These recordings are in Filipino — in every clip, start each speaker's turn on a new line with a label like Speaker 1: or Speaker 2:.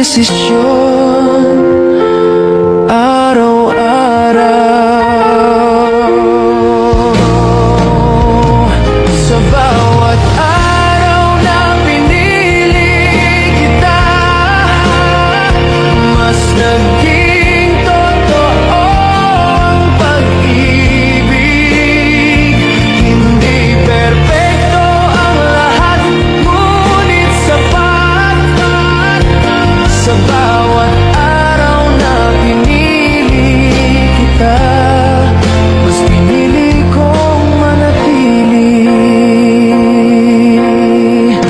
Speaker 1: desisyon araw-araw. Sa bawat araw na pinili kita, mas naging totoo ang pag-ibig. Hindi perpekto ang lahat, ngunit sapat. Sa bawat araw na pinili kita, mas pinili kong manatili.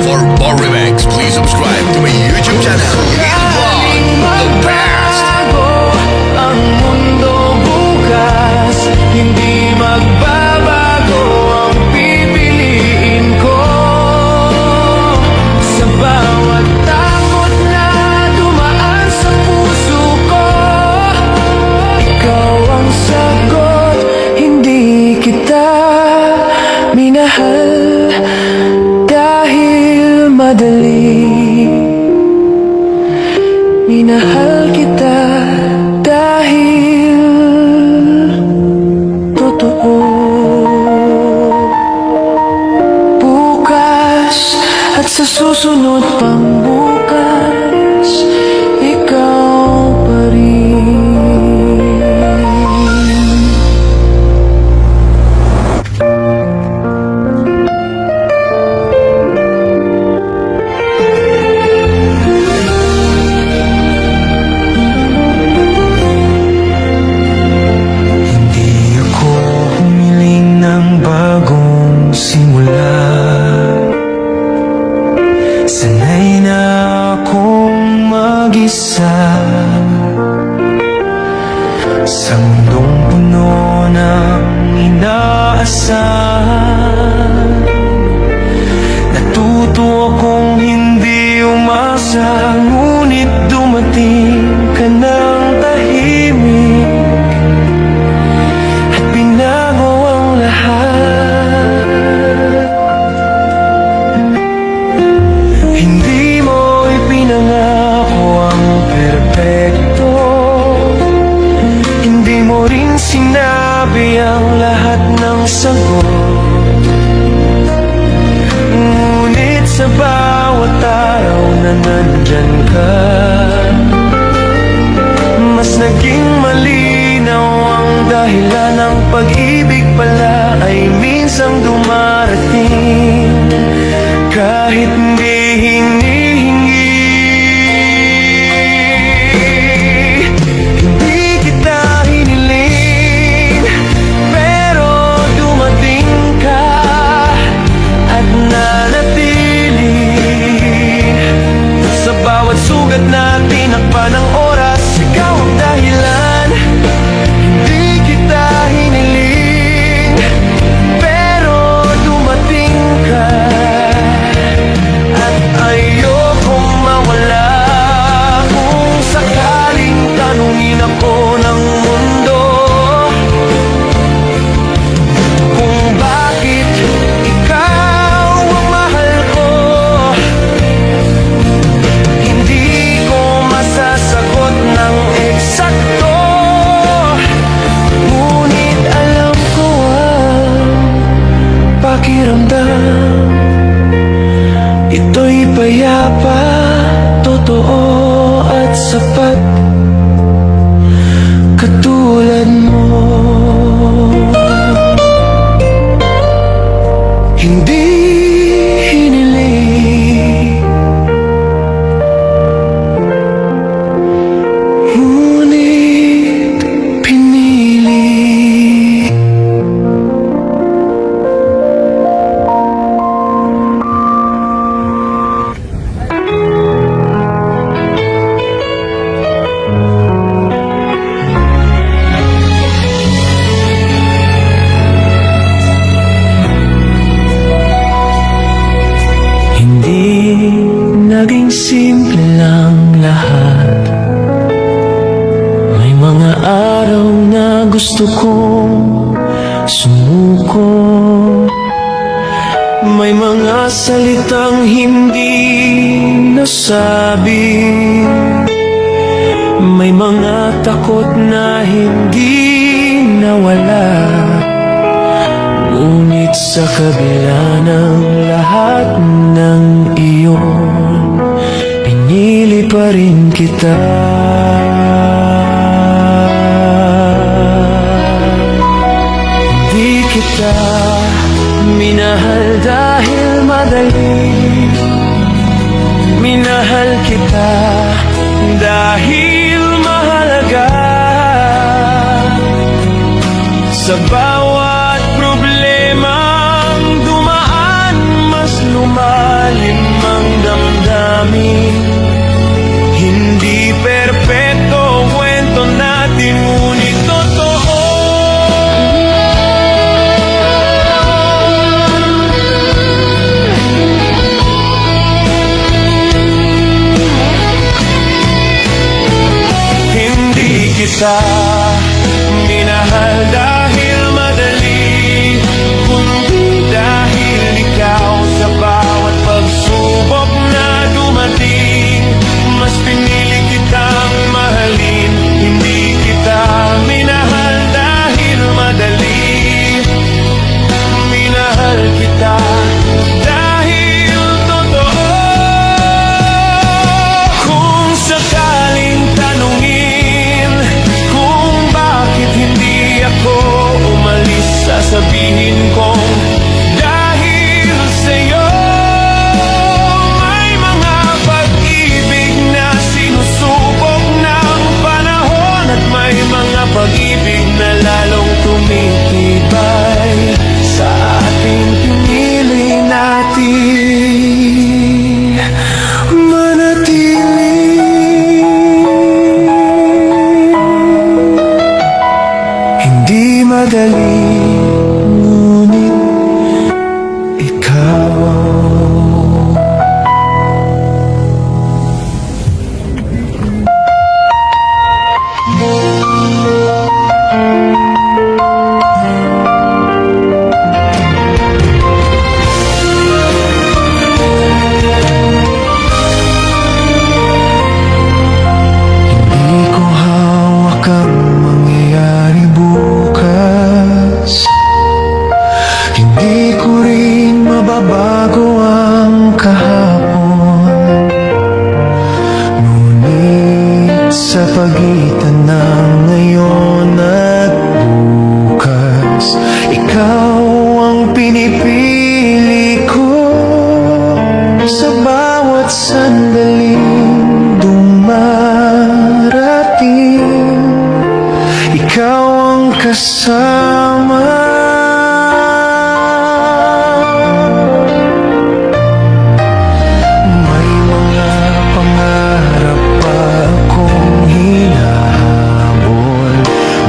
Speaker 2: For more remix, please subscribe to my YouTube channel. The best.
Speaker 1: Ang mundo bukas, hindi magbabago ang pipiliin ko. Sa bawat takot na dumaan sa puso ko, ikaw ang sagot. Hindi kita minahal dahil madali. Minahal kita dahil totoo. Bukas at sa susunod pang bukas, ikaw pa rin. Hindi ako humiling ng bagong simula. Sanay na akong mag-isa sa mundong puno ng inaasahan. Natuto akong hindi umasa, ngunit dumating ka ng tahimik at binago ang lahat. Hindi mo ipinangako ang perpekto, hindi mo rin sinabi ang lahat ng sagot. Ngunit sa bawat araw na nandyan ka, mas naging malinaw ang dahilan ng pag-ibig pala ay minsang dumarating kahit hindi hinihingi. Hindi kita hiniling, pero dumating ka at nanatili. Sa bawat sugat na tinakpan ng oras, ikaw ang dahilan. Hindi kita hiniling, pero dumating ka at ayokong mawala. Kung sakaling tanungin ako ng mundo kung bakit ikaw ang mahal ko, hindi ko masasagot ng eksakto. Ngunit alam ko ang pakiramdam. Ito'y payapa, totoo at sapat, katulad mo. Hindi hiniling, ngunit pinili. Naging simple lang lahat. May mga araw na gusto kong sumuko. May mga salitang hindi nasabi. takot na hindi nawala. Ngunit sa kabila ng lahat ng iyon, pinili pa rin kita. Hindi kita minahal dahil madali. Minahal kita dahil mahalaga. Sa bawat problemang dumaan, mas lumalim ang damdamin. Hindi perpekto ang kwento natin, ngunit totoo. Hindi kita minahal dahil madali, kundi dahil ikaw sa bawat pagsubok na dumating, mas pinili kitang mahalin. Hindi kita minahal dahil madali, minahal kita dahil totoo. Kung sakaling tanungin kung bakit hindi ako umalis, sasabihin kong dahil sa'yo. May mga pag-ibig na sinusubok ng panahon, at may mga pag-ibig na lalong tumitibay sa ating pinili natin manatili. Hindi madali, ngunit ikaw. Hindi ko hawak ang mangyayari bukas. Hindi ko rin mababago ang kahapon. Ngunit sa pagitan ng ngayon at bukas, ikaw ang pinipili ko. Sa bawat sandaling dumarating, ikaw ang kasama. May mga pangarap pa akong hinahabol.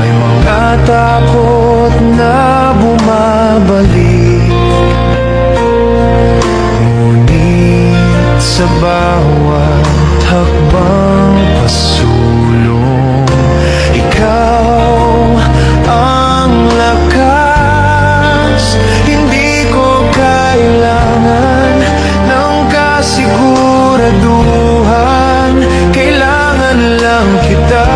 Speaker 1: May mga takot na bumabalik. Ngunit sa bawat hakbang pasulong, ikaw ang lakas. Hindi ko kailangan ng kasiguraduhan, kailangan lang kita.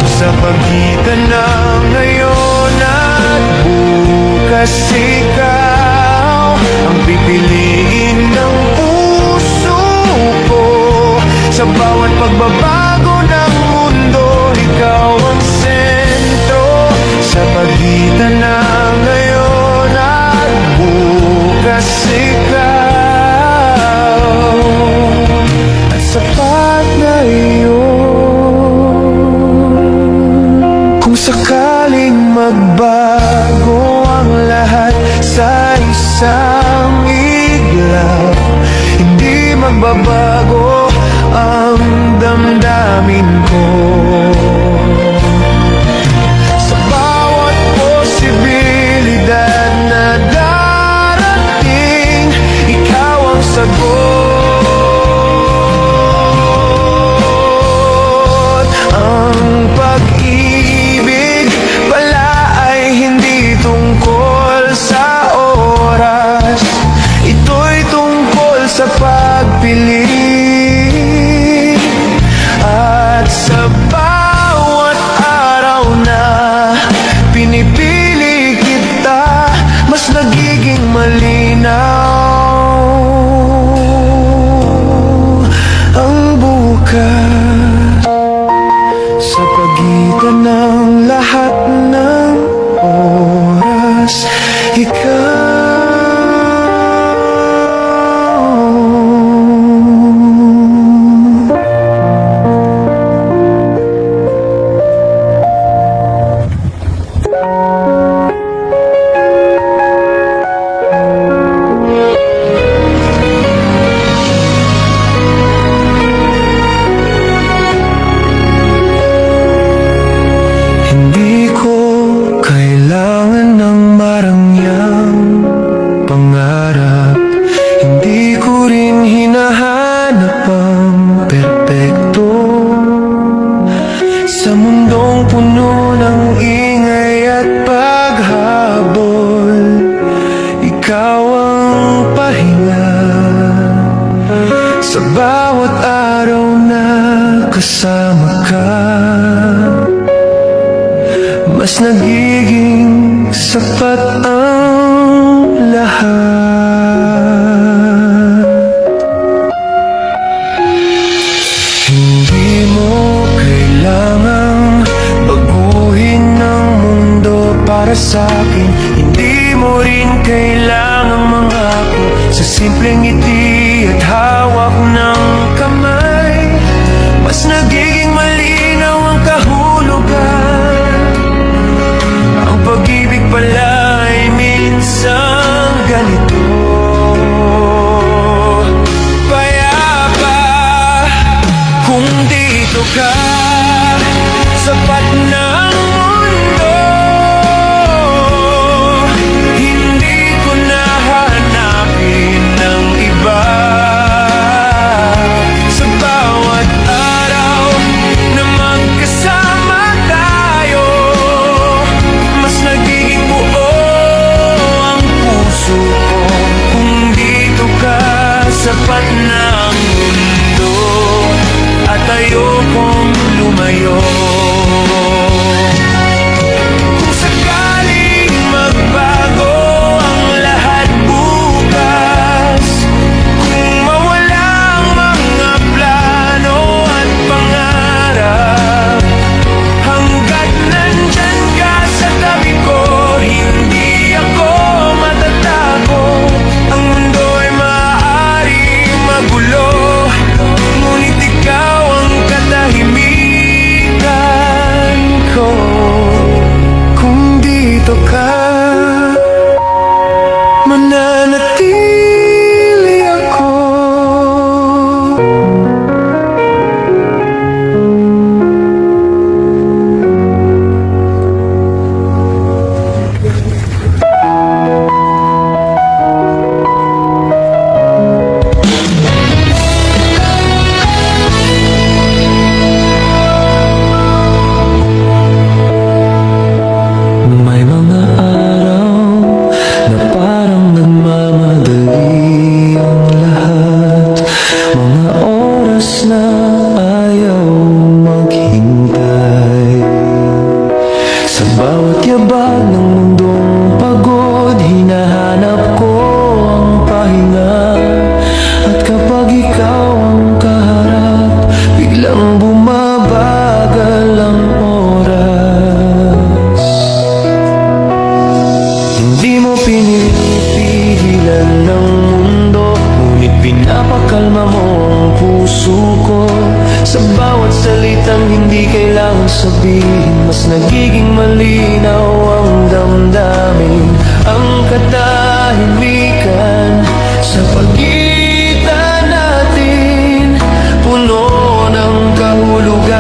Speaker 1: Sa pagitan ng ngayon at bukas, ikaw ang pipiliin ng puso ko. Sa bawat pagbabago ng mundo, ikaw ang sentro. Sa pagitan ng ngayon at bukas, ikaw at sapat na iyon. Kung sakaling magbago ang lahat sa isang iglap, hindi magbabago ang damdamin ko. Sa bawat posibilidad na darating, ikaw ang sagot. Ang pag-ibig pala ay hindi tungkol sa oras. Ito'y tungkol sa pagpili. rin hinahanap ang perpekto sa mundong puno ng ingay at paghabol. Ikaw ang pahinga sa bawat araw na kasama ka. Mas nagiging sapat ang lahat. Hindi mo kailangang baguhin ang mundo para sa akin. Hindi mo rin kailangang mangako sa simpleng ngiti at hawak ng kamay. Mas nagiging malinaw ang kahulugan. Ang pag-ibig pala ay minsan ganito, payapa. Kung dito ka, sapat na ang mundo. Hindi ko na hanapin ng iba. Sa bawat araw na magkasama tayo, mas nagiging buo ang puso ko. Kung dito ka, sapat na ang mundo at ayokong lumayo. Kung sakaling magbago ang lahat bukas, kung mawala ang mga plano at pangarap, hanggat nandyan ka sa tabi ko, hindi ako matatakot. Ang mundo ay maaaring magulo, ngunit ikaw ang katahimikan ko. Kung dito ka, mananatili ako. May mga araw na parang nagmamadali ang lahat. Mga oras na ayaw maghintay. Sa bawat yabag ng mundong pagod, hinahanap ko ang pahinga. At kapag ikaw ang kaharap, biglang bumabagal ang oras. Hindi mo pinipigilan ng mundo, ngunit pinapakalma mo ang puso ko. Sa bawat salitang hindi kailangang sabihin, mas nagiging malinaw ang damdamin. Ang katahimikan sa pagitan natin, puno ng kahulugan.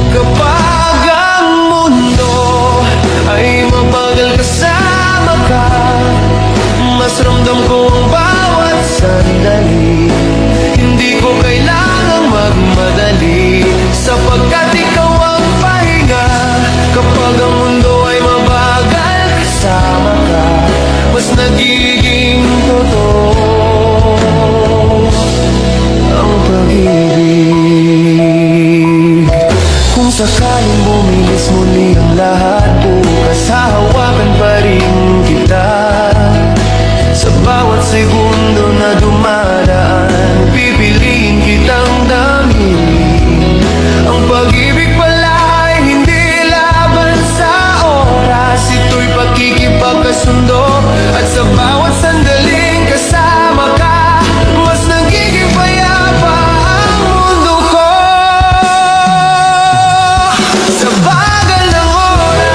Speaker 1: Kapag ang mundo ay mabagal kasama ka, mas ramdam ko ang bawat sandali. Hindi ko kailangang magmadali, sapagkat ikaw ang pahinga. Kapag ang mundo ay mabagal kasama ka, mas nagiging totoo ang pag-ibig. Kung sakaling bumilis muli ang lahat bukas, hahawakan pa rin kita. Sa bawat segundo na dumadaan, pipiliin kitang damhin. Ang pag-ibig pala ay hindi laban sa oras, ito'y pakikipagkasundo. At sa bawat sandaling kasama ka, mas nagiging payapa ang mundo ko. Sa bagal ng oras,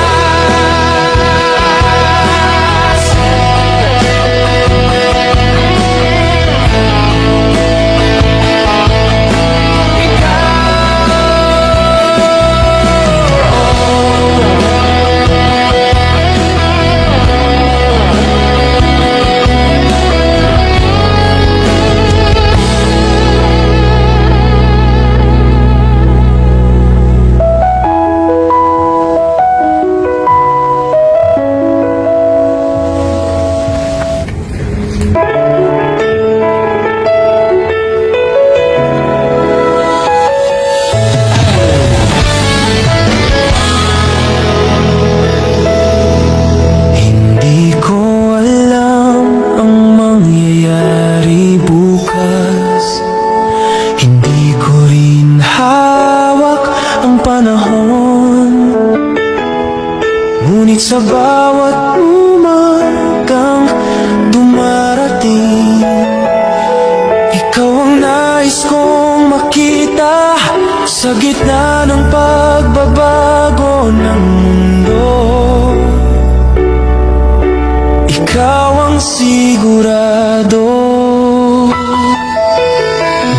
Speaker 1: sa bawat umagang dumarating. Ikaw ang nais kong makita sa gitna ng pagbabago ng mundo. Ikaw ang sigurado.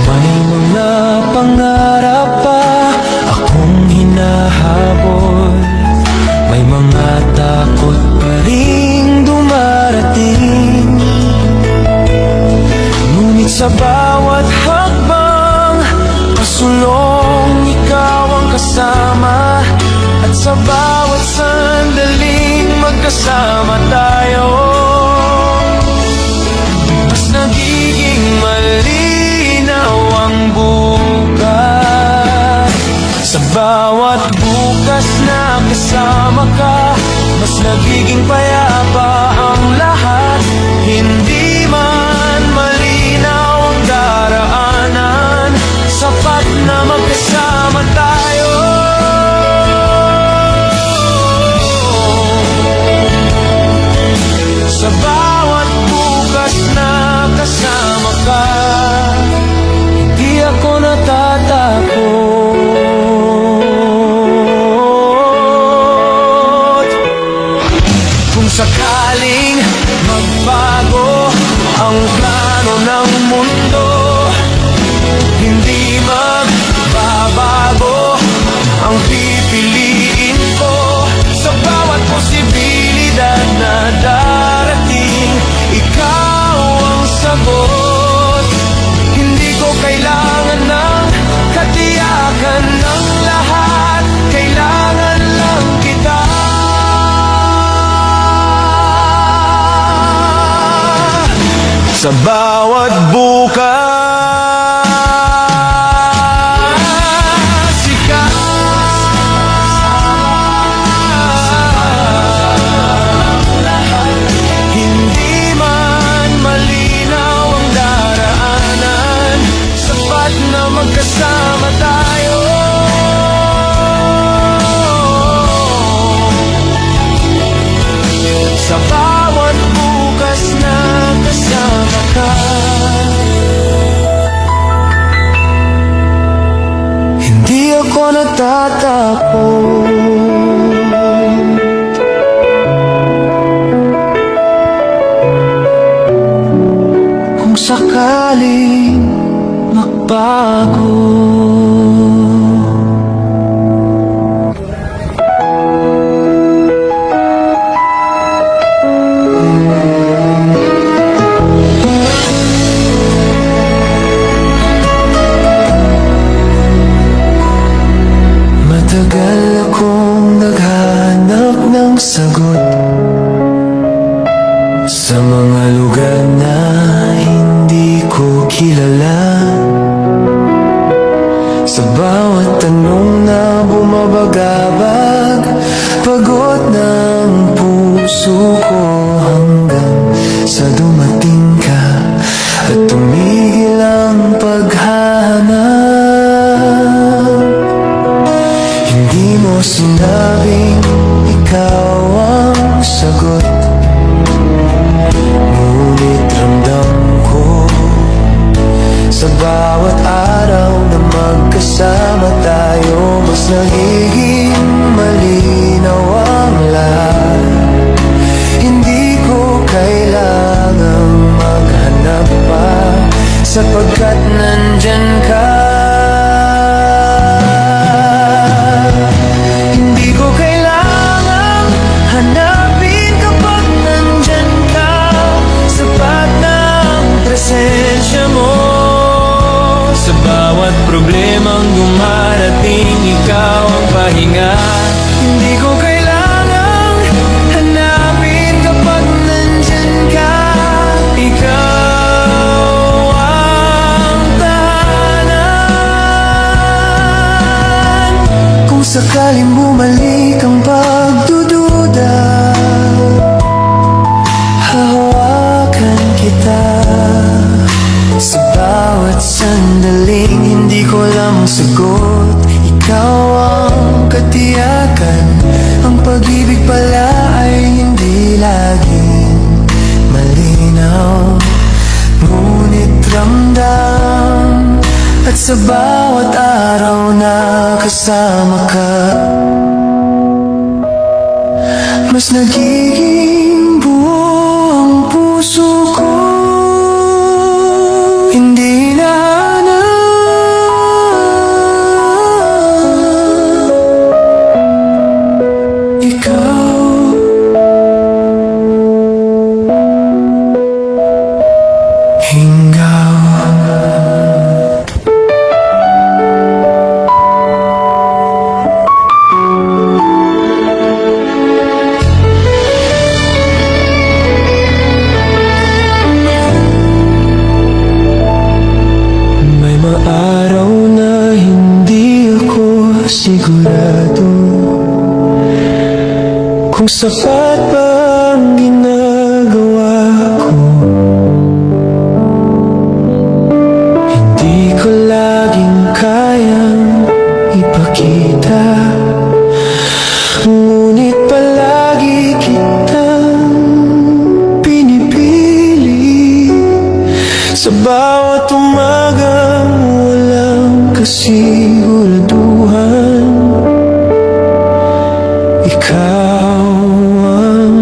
Speaker 1: May mga pangarap pa akong hinahabol. May mga takot pa ring dumarating. Ngunit sa bawat hakbang, pasulong ikaw ang kasama. At sa bawat sandaling magkasama tayo, mas nagiging malinaw ang bukas. Sa bawat bukas na kasama ka, mas nagiging payapa ang lahat. Hindi man malinaw ang daraanan, sapat na magkasama tayo. Sa bawat bukas na kasama ka, hindi ako natatakot. Kung sakaling magbago ang plano ng mundo, hindi magbabago ang pipiliin ko. Sa bawat posibilidad na darating, ikaw ang sagot. Hindi ko kailangan ng katiyakan ng lahat, kailangan lang kita. Sa bawat bukas, ikaw. Hindi man malinaw ang daraanan, sapat na magkasama tayo. Sa bawat bukas na kasama ka, hindi ako natatakot. Kung sakaling magbago. Matagal akong naghanap ng sagot sa mga lugar na hindi ko kilala. Sa bawat tanong na bumabagabag, pagod ng puso ko, hanggang sa dumating ka at tumigil ang paghahanap. Hindi mo sinabing ikaw ang sagot, ngunit ramdam ko sa bawat araw na magkasama tayo, mas nagiging malinaw ang lahat. Hindi ko kailangang maghanap pa, sapagkat nandyan ka. Hindi ko kailangang hanapin kapag nandyan ka, sapat na ang presensya mo. Sa bawat problemang dumarating, ikaw ang pahinga. Hindi ko kailangang hanapin kapag nandyan ka, ikaw ang tahanan. Kung sakaling bumalik ang pagdududa, hahawakan kita. Sa bawat sandaling hindi ko lang sagot, ikaw ang katiyakan, ang
Speaker 3: pag-ibig pala ay hindi laging malinaw, ngunit ramdam. At sa bawat araw na kasama ka, mas nagiging buo ang puso ko. Hindi na ikaw. Hingaw. May maaraw na hindi ako sigurado kung sapat ba ang ginagawa ko. Hindi ko laging kayang ipakita, ngunit palagi kitang pinipili. Sa bawat umagang walang kasiguraduhan, ikaw ang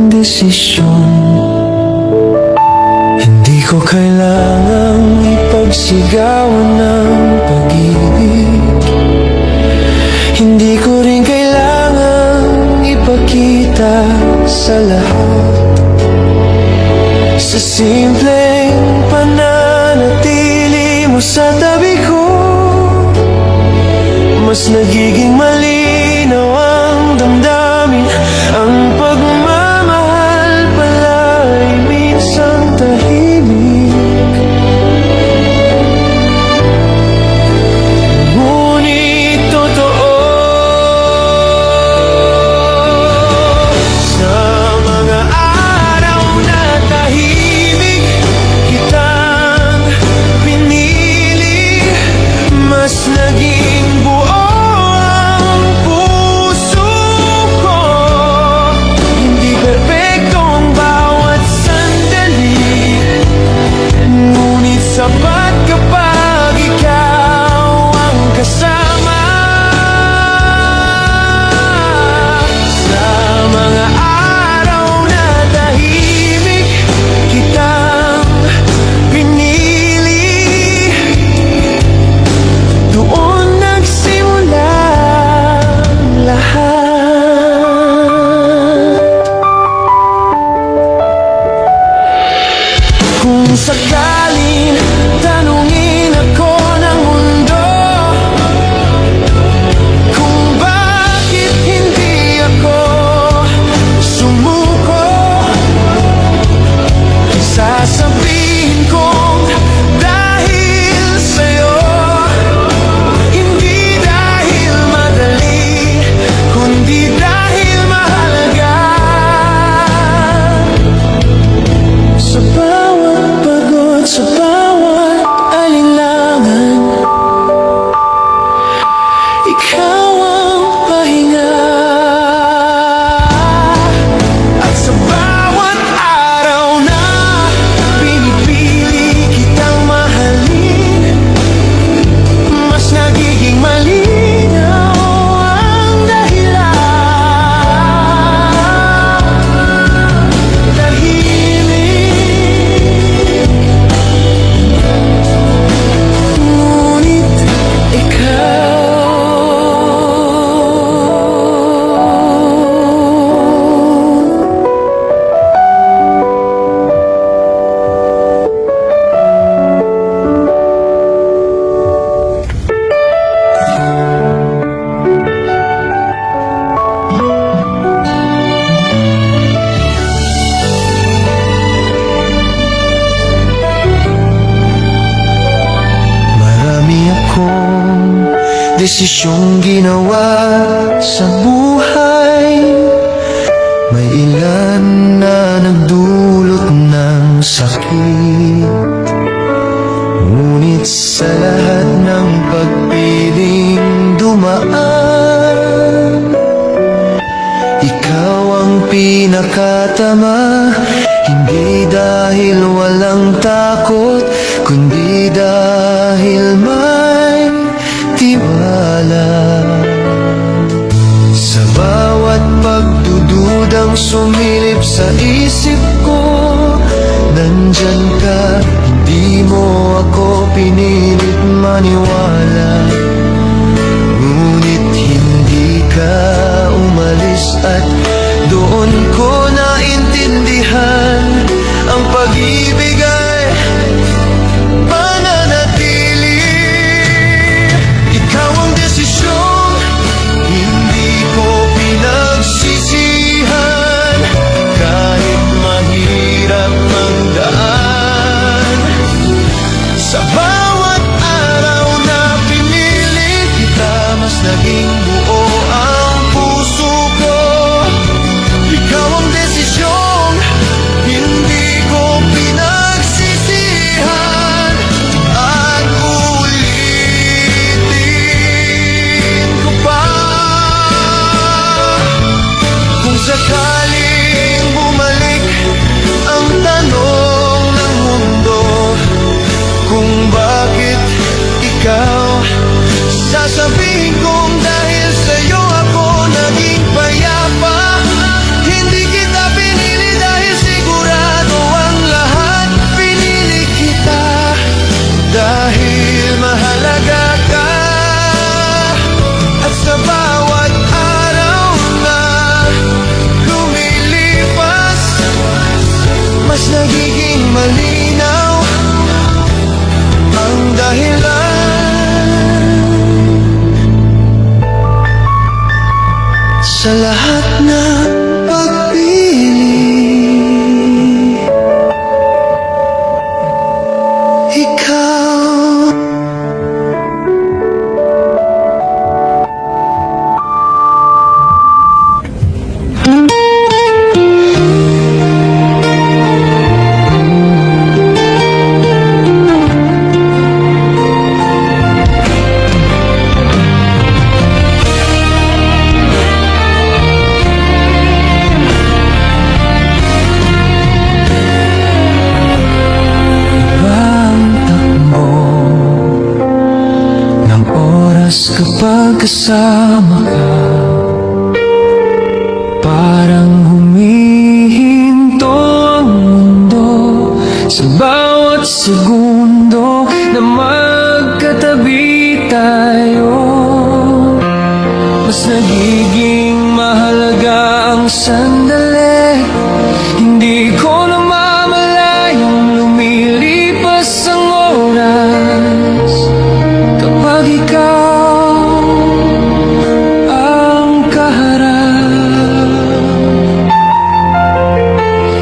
Speaker 3: desisyon. Hindi ko kailangang ipagsigawan ng pag-ibig, hindi ko rin kailangang ipakita sa lahat. Sa simpleng pananatili mo sa tabi ko, mas nagiging malinaw ang damdamin. Ang pagmamahal pala ay minsan tahimik, ngunit totoo. Sa mga araw na tahimik kitang pinili, mas naging buo ang puso ko. Hindi perpekto ang bawat sandali, ngunit sapat kapag ikaw ang kasama. Sa mga araw na tahimik kitang pinili, doon nagsimula ang lahat. Kung sakaling tanungin ako ng mundo kung bakit hindi ako sumuko, sasabihin kong dahil sa'yo. Hindi dahil madali, kundi dahil mahalaga. Sa bawat pagod, sa bawat alinlangan, ikaw ang pahinga. At sa bawat araw na pinipili kitang mahalin, mas nagiging malinaw ang dahilan. Tahimik, ngunit ikaw. Marami akong desisyong ginawa sa buhay, may ilan na nagdulot ng sakit, ngunit sa lahat ng pagpiling dumaan, nakatama. Hindi dahil walang takot, kundi dahil may tiwala. Sa bawat pagdududang sumilip sa isip ko, nandyan ka, hindi mo ako pinilit maniwala. Ngunit hindi ka umalis at doon ko naintindihan ang pag-ibig ay mananatili. Ikaw ang desisyong hindi ko pinagsisihan, kahit mahirap ang daan. Sa bawat araw na pinili kita, mas naging buo ang puso ko. Ikaw ang desisyong hindi ko pinagsisihan, at uulitin ko pa. Kung sakaling bumalik ang tanong ng mundo kung bakit ikaw, sasabihin kong dahil sa'yo ako naging payapa. Hindi kita pinili dahil sigurado ang lahat. Pinili kita dahil mahalaga ka. At sa bawat araw na lumilipas, mas nagiging malinaw ang dahilan. Sa lahat ng pagpili, ikaw. Ibang takbo ng oras kapag kasama ka, parang humihinto ang mundo sa bawat segundo na magkatabi tayo. Mas nagiging mahalaga ang sandali, hindi ko namamalayang lumilipas ang oras kapag ikaw ang kaharap.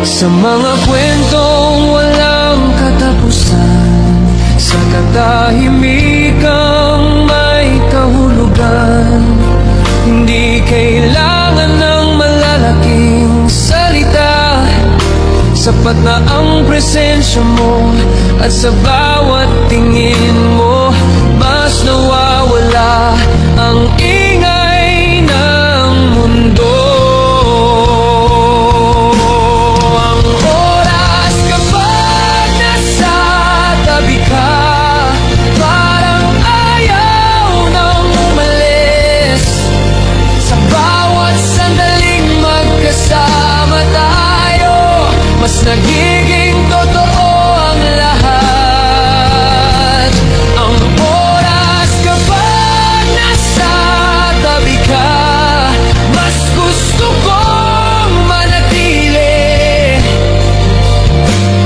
Speaker 3: Sa mga kwentong walang katapusan, sa katahimikang may kahulugan, hindi kailangan ng malalaking salita. Sapat na ang presensya mo, at sa bawat tingin mo, mas nawawala ang ingay ng mundo. Ang oras kapag nasa tabi ka, parang ayaw nang umalis. Sa bawat sandaling magkasama tayo, mas nagiging totoo ang lahat. Ang oras kapag nasa tabi ka, mas gusto kong manatili.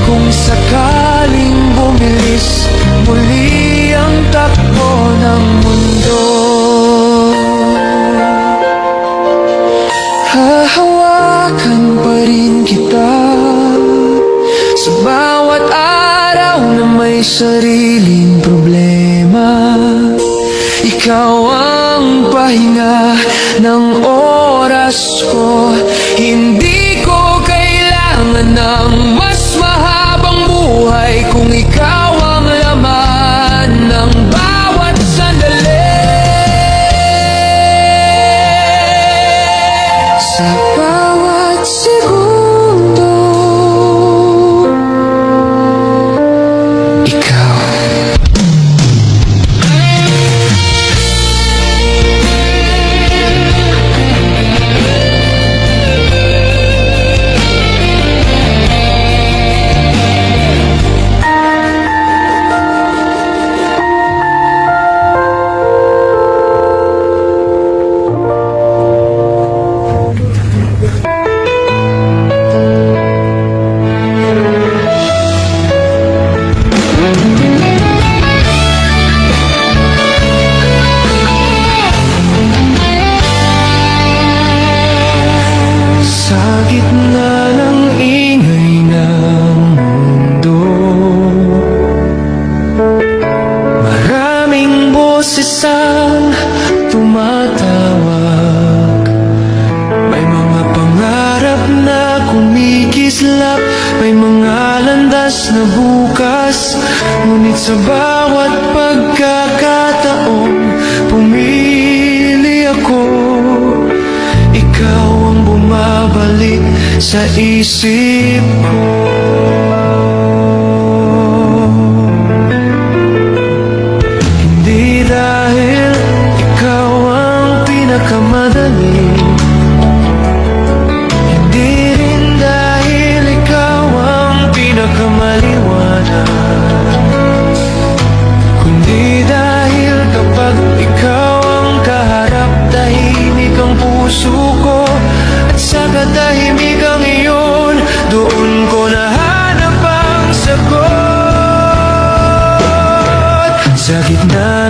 Speaker 3: Kung sakaling bumilis muli ang takbo ng mundo, hahawakan pa rin kita sa bawat araw na may sariling problema. Ikaw ang pahinga ng oras ko, hindi ko kailangan ng mas mahabang buhay kung ikaw ang laman ng bawat sandali. Sa bawat segundo oras na bukas. Ngunit sa bawat pagkakataon, pumili ako. Ikaw ang bumabalik sa isip ko. Hindi dahil ikaw ang pinakamadali, hindi rin dahil ikaw ang pinakamaliwanag, kundi dahil kapag ikaw ang kaharap, tahimik ang puso ko. At sa katahimikang iyon, doon ko nahanap ang sagot. Sa gitna